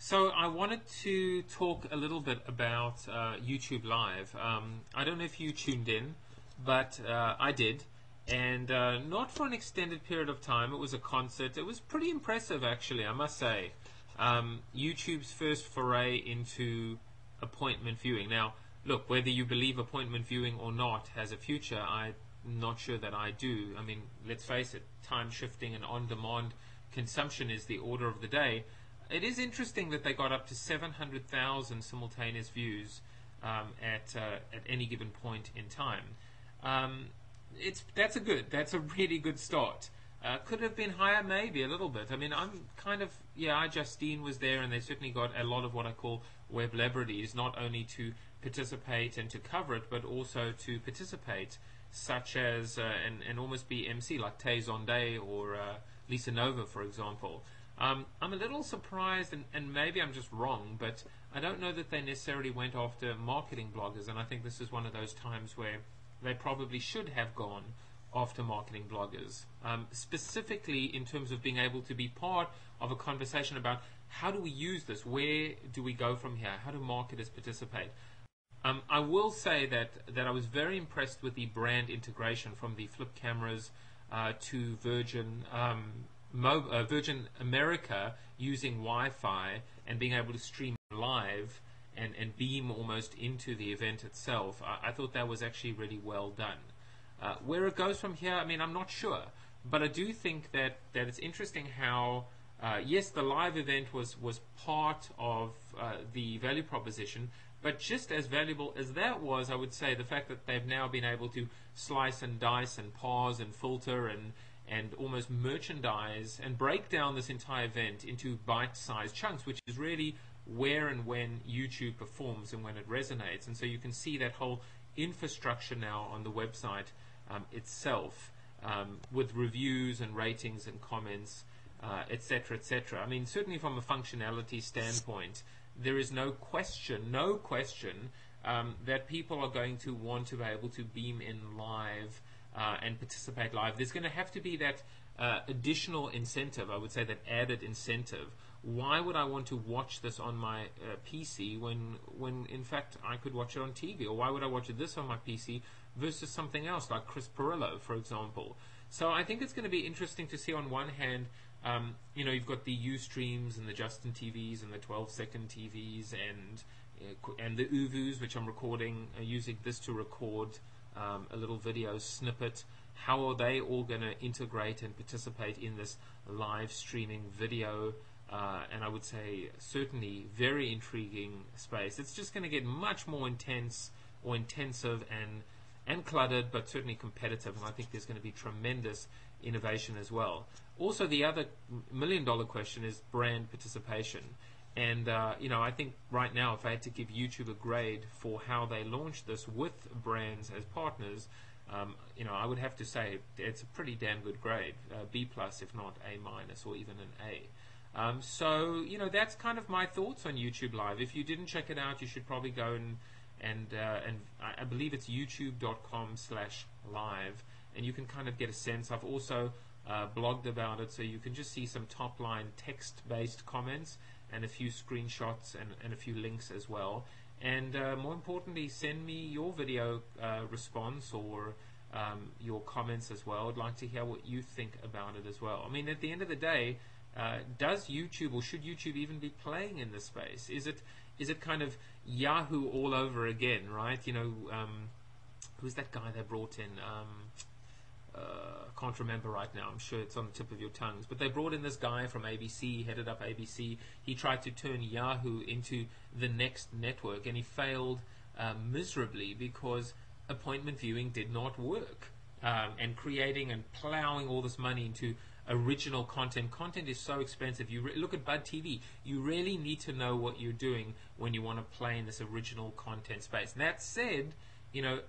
So I wanted to talk a little bit about YouTube Live. I don't know if you tuned in, but I did, and not for an extended period of time. It was a concert. It was pretty impressive, actually, I must say. YouTube's first foray into appointment viewing. Now, look, whether you believe appointment viewing or not has a future, I'm not sure that I do. I mean, let's face it, time shifting and on-demand consumption is the order of the day. It is interesting that they got up to 700,000 simultaneous views at any given point in time. That's a really good start. Could have been higher, maybe a little bit. I mean, Justine was there, and they certainly got a lot of what I call web celebrities, not only to participate and to cover it, but also to participate, such as and almost be MC, like Tay Zonday or Lisa Nova, for example. I'm a little surprised, and maybe I'm just wrong, but I don't know that they necessarily went after marketing bloggers, and I think this is one of those times where they probably should have gone after marketing bloggers, specifically in terms of being able to be part of a conversation about how do we use this, where do we go from here, how do marketers participate. I will say that I was very impressed with the brand integration from the flip cameras to Virgin America using Wi-Fi and being able to stream live and beam almost into the event itself. I thought that was actually really well done. Where it goes from here, I mean, I'm not sure, but I do think that it's interesting how yes, the live event was part of the value proposition, but just as valuable as that was, I would say, the fact that they've now been able to slice and dice and pause and filter and almost merchandise and break down this entire event into bite-sized chunks, which is really where and when YouTube performs and when it resonates. And so you can see that whole infrastructure now on the website itself, with reviews and ratings and comments, etc., etc. I mean, certainly from a functionality standpoint, there is no question that people are going to want to be able to beam in live and participate live. There's going to have to be that additional incentive, I would say, that added incentive. Why would I want to watch this on my PC when in fact I could watch it on TV? Or why would I watch this on my PC versus something else like Chris Pirillo, for example? So I think it's going to be interesting to see. On one hand, you've got the Ustreams and the Justin TVs and the 12-second TVs and the Uvus, which I'm recording, using this to record a little video snippet. How are they all going to integrate and participate in this live streaming video? And I would say certainly very intriguing space. It's just going to get much more intense or intensive and cluttered, but certainly competitive. And I think there's going to be tremendous innovation as well. Also, the other million-dollar question is brand participation. And I think right now, if I had to give YouTube a grade for how they launched this with brands as partners, I would have to say it's a pretty damn good grade, B+, if not A-, or even an A. So that's kind of my thoughts on YouTube Live. If you didn't check it out, you should probably go and I believe it's youtube.com/live, and you can kind of get a sense. I've also blogged about it, so you can just see some top-line text-based comments and a few screenshots and a few links as well. And more importantly, send me your video response or your comments as well. I'd like to hear what you think about it as well. I mean, at the end of the day, does YouTube, or should YouTube even be playing in this space? Is it kind of Yahoo all over again, right? Who's that guy they brought in? Can't remember right now. I'm sure it's on the tip of your tongues. But they brought in this guy from ABC, headed up ABC. He tried to turn Yahoo into the next network, and he failed miserably because appointment viewing did not work. And creating and plowing all this money into original content. Content is so expensive. You look at Bud TV. You really need to know what you're doing when you want to play in this original content space. That said,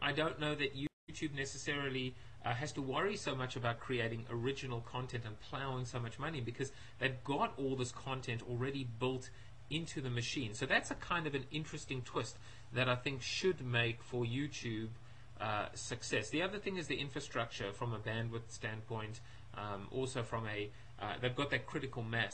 I don't know that YouTube necessarily has to worry so much about creating original content and plowing so much money, because they've got all this content already built into the machine. So that's a kind of an interesting twist that I think should make for YouTube success. The other thing is the infrastructure from a bandwidth standpoint, also from they've got that critical mass.